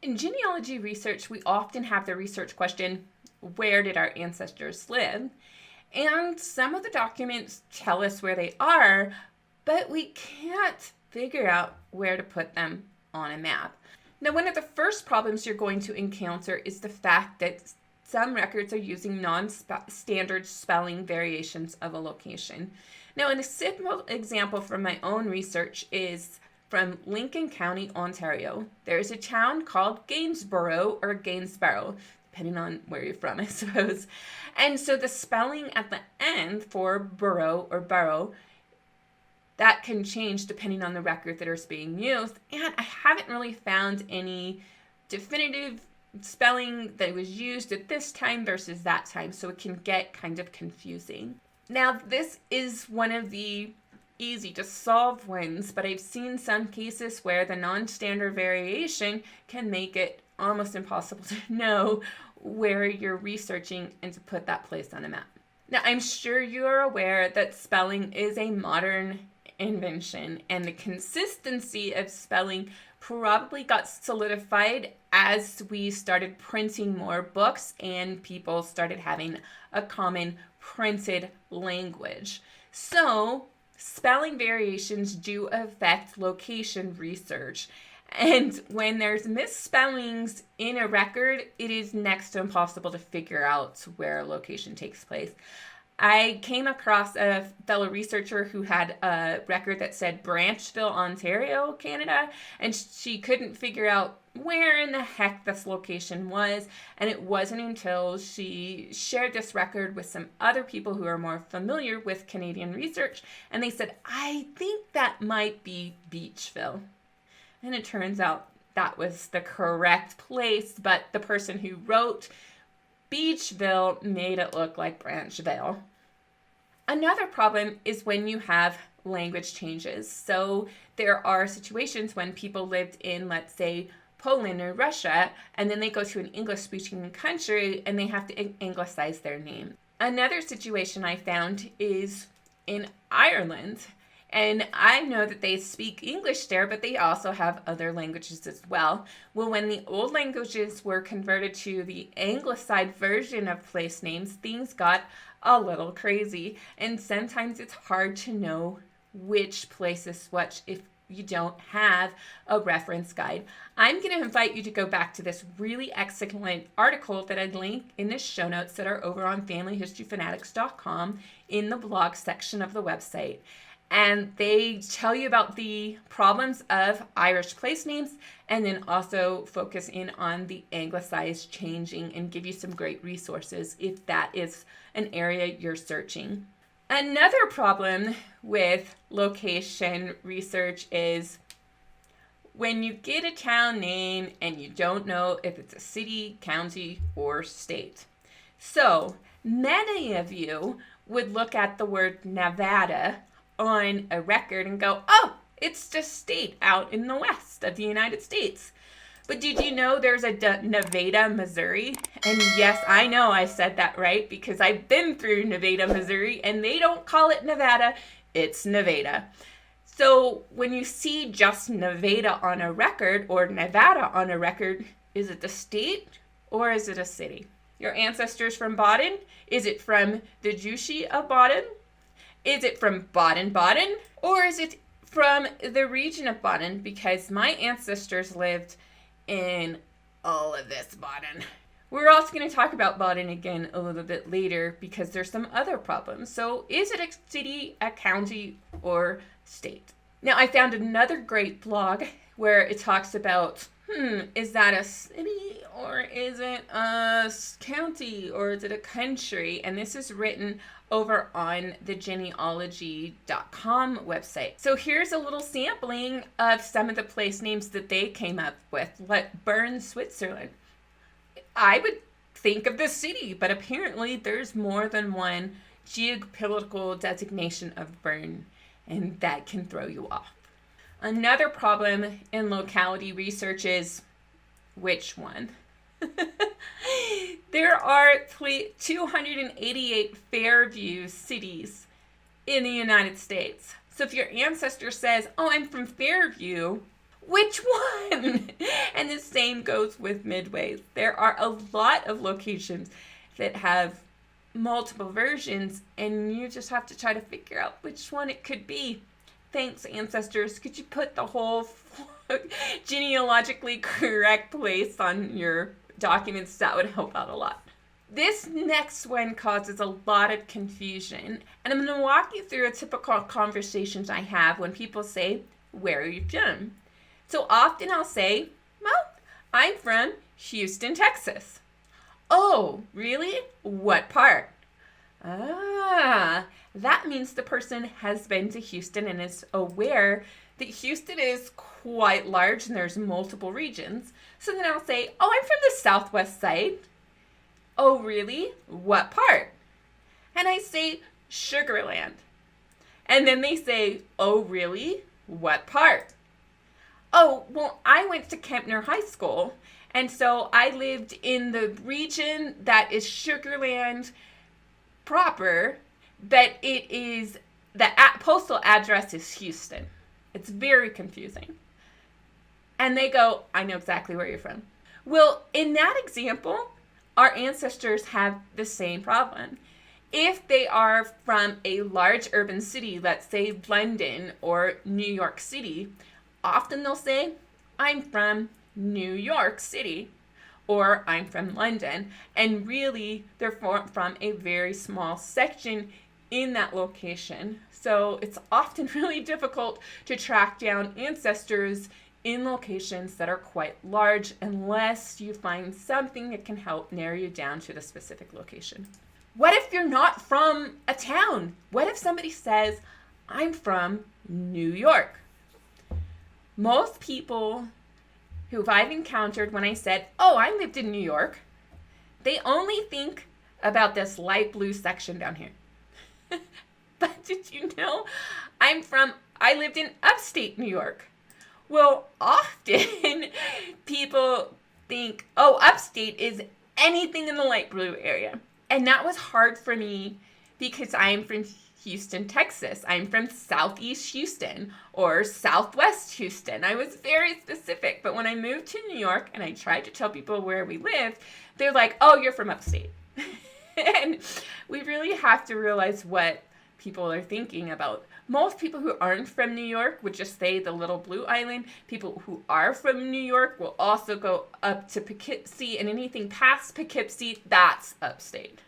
In genealogy research, we often have the research question, where did our ancestors live? And some of the documents tell us where they are, but we can't figure out where to put them on a map. Now, one of the first problems you're going to encounter is the fact that some records are using non-standard spelling variations of a location. Now, a simple example from my own research is from Lincoln County, Ontario. There's a town called Gainsborough or Gainsborough, depending on where you're from, I suppose. And so the spelling at the end for borough or borough, that can change depending on the record that is being used. And I haven't really found any definitive spelling that was used at this time versus that time, so it can get kind of confusing. Now, this is one of the easy to solve ones, but I've seen some cases where the non-standard variation can make it almost impossible to know where you're researching and to put that place on a map. Now, I'm sure you're aware that spelling is a modern invention, and the consistency of spelling probably got solidified as we started printing more books and people started having a common printed language. So spelling variations do affect location research. And when there's misspellings in a record, it is next to impossible to figure out where a location takes place. I came across a fellow researcher who had a record that said Branchville, Ontario, Canada, and she couldn't figure out where in the heck this location was. And it wasn't until she shared this record with some other people who are more familiar with Canadian research, and they said, I think that might be Beachville. And it turns out that was the correct place, but the person who wrote Beachville made it look like Branchville. Another problem is when you have language changes. So there are situations when people lived in, let's say, Poland or Russia, and then they go to an English-speaking country and they have to anglicize their name. Another situation I found is in Ireland. And I know that they speak English there, but they also have other languages as well. Well, when the old languages were converted to the Anglicized version of place names, things got a little crazy. And sometimes it's hard to know which place is which if you don't have a reference guide. I'm going to invite you to go back to this really excellent article that I'd link in the show notes that are over on familyhistoryfanatics.com in the blog section of the website. And they tell you about the problems of Irish place names and then also focus in on the Anglicized changing and give you some great resources if that is an area you're searching. Another problem with location research is when you get a town name and you don't know if it's a city, county, or state. So many of you would look at the word Nevada on a record and go, oh, it's just state out in the west of the United States. But did you know there's a Nevada, Missouri? And yes, I know I said that right because I've been through Nevada, Missouri, and they don't call it Nevada, it's Nevada. So when you see just Nevada on a record or Nevada on a record, is it the state or is it a city? Your ancestors from Baden? Is it from the Duchy of Baden? Is it from Baden-Baden? Or is it from the region of Baden? Because my ancestors lived in all of this Baden. We're also going to talk about Baden again a little bit later because there's some other problems. So is it a city, a county, or state? Now I found another great blog where it talks about, is that a city or is it a county or is it a country? And this is written over on the genealogy.com website. So here's a little sampling of some of the place names that they came up with. Like Bern, Switzerland. I would think of the city, but apparently there's more than one geopolitical designation of Bern, and that can throw you off. Another problem in locality research is which one? There are 288 Fairview cities in the United States. So if your ancestor says, oh, I'm from Fairview, Which one? And the same goes with midways. There are a lot of locations that have multiple versions, and you just have to try to figure out which one it could be. Thanks, ancestors. Could you put the whole genealogically correct place on your documents? That would help out a lot. This next one causes a lot of confusion, and I'm going to walk you through a typical conversations I have when people say, where are you from? So often I'll say, well, I'm from Houston, Texas. Oh, really? What part? Ah, that means the person has been to Houston and is aware that Houston is quite large and there's multiple regions. So then I'll say, oh, I'm from the southwest side. Oh, really? What part? And I say, Sugarland. And then they say, oh, really? What part? Oh, well, I went to Kempner High School, and so I lived in the region that is Sugarland proper, but it is, the postal address is Houston. It's very confusing. And they go, I know exactly where you're from. Well, in that example, our ancestors have the same problem. If they are from a large urban city, let's say London or New York City, often they'll say, I'm from New York City, or I'm from London. And really, they're from a very small section in that location. So it's often really difficult to track down ancestors in locations that are quite large unless you find something that can help narrow you down to the specific location. What if you're not from a town? What if somebody says, I'm from New York? Most people who I've encountered when I said, oh, I lived in New York, they only think about this light blue section down here. But did you know I lived in upstate New York? Well, often people think, oh, upstate is anything in the light blue area. And that was hard for me because I'm from Houston, Texas. I'm from Southeast Houston or Southwest Houston. I was very specific. But when I moved to New York and I tried to tell people where we lived, they're like, oh, you're from upstate. And we really have to realize what people are thinking about. Most people who aren't from New York would just say the little blue island. People who are from New York will also go up to Poughkeepsie, and anything past Poughkeepsie, that's upstate.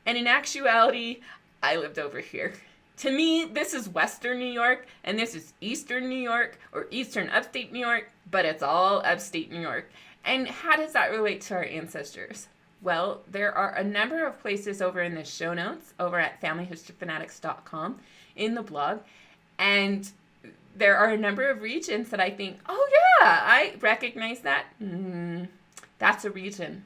And in actuality, I lived over here. To me, this is Western New York, and this is Eastern New York, or Eastern Upstate New York, but it's all Upstate New York. And how does that relate to our ancestors? Well, there are a number of places over in the show notes, over at familyhistoryfanatics.com, in the blog, and there are a number of regions that I think, oh yeah, I recognize that. That's a region.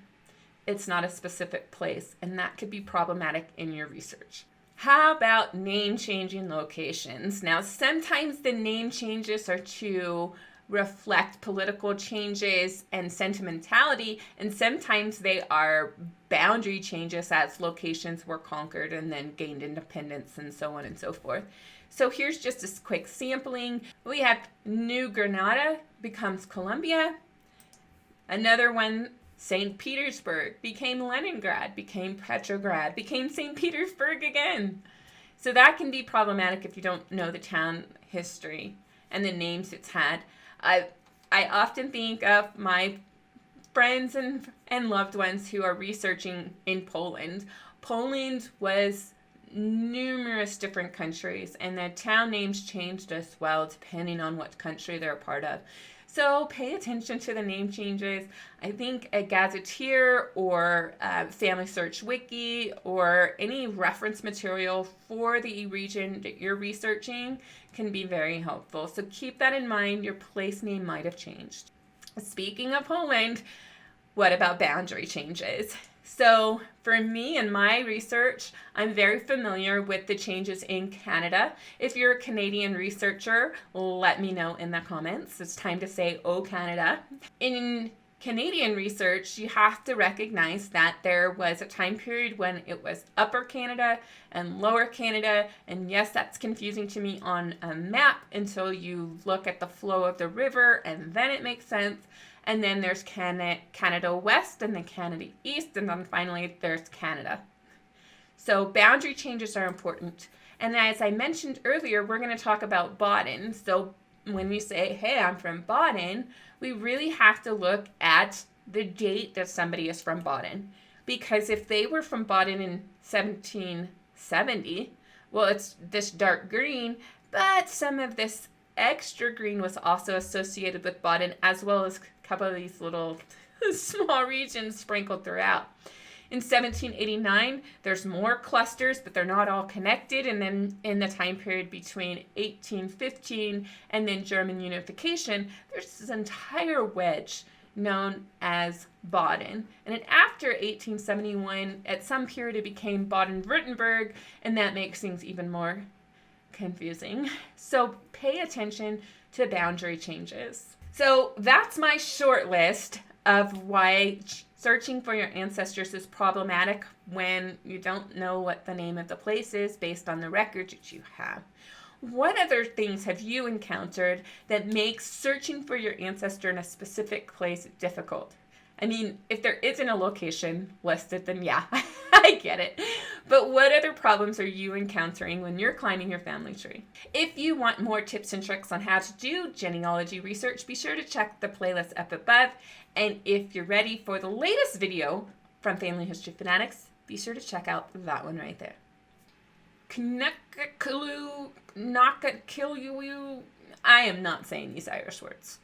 It's not a specific place, and that could be problematic in your research. How about name-changing locations? Now, sometimes the name changes are to reflect political changes and sentimentality, and sometimes they are boundary changes as locations were conquered and then gained independence and so on and so forth. So here's just a quick sampling. We have New Granada becomes Columbia. Another one, St. Petersburg became Leningrad, became Petrograd, became St. Petersburg again. So that can be problematic if you don't know the town history and the names it's had. I often think of my friends and loved ones who are researching in Poland. Poland was numerous different countries, and the town names changed as well depending on what country they're a part of. So pay attention to the name changes. I think a gazetteer or Family Search Wiki or any reference material for the region that you're researching can be very helpful. So keep that in mind. Your place name might have changed. Speaking of Poland, what about boundary changes? So for me and my research, I'm very familiar with the changes in Canada. If you're a Canadian researcher, let me know in the comments. It's time to say, oh, Canada. In Canadian research, you have to recognize that there was a time period when it was Upper Canada and Lower Canada. And yes, that's confusing to me on a map until you look at the flow of the river, and then it makes sense. And then there's Canada West and then Canada East, and then finally there's Canada. So boundary changes are important. And as I mentioned earlier, we're going to talk about Baden. So when we say, hey, I'm from Baden, we really have to look at the date that somebody is from Baden. Because if they were from Baden in 1770, well, it's this dark green, but some of this extra green was also associated with Baden, as well as a couple of these little small regions sprinkled throughout. In 1789, there's more clusters, but they're not all connected. And then in the time period between 1815 and then German unification, there's this entire wedge known as Baden. And then after 1871, at some period, it became Baden-Württemberg, and that makes things even more confusing. So pay attention to boundary changes. So that's my short list of why searching for your ancestors is problematic when you don't know what the name of the place is based on the records that you have. What other things have you encountered that makes searching for your ancestor in a specific place difficult? I mean, if there isn't a location listed, then yeah, I get it. But what other problems are you encountering when you're climbing your family tree? If you want more tips and tricks on how to do genealogy research, be sure to check the playlist up above. And if you're ready for the latest video from Family History Fanatics, be sure to check out that one right there. I am not saying these Irish words.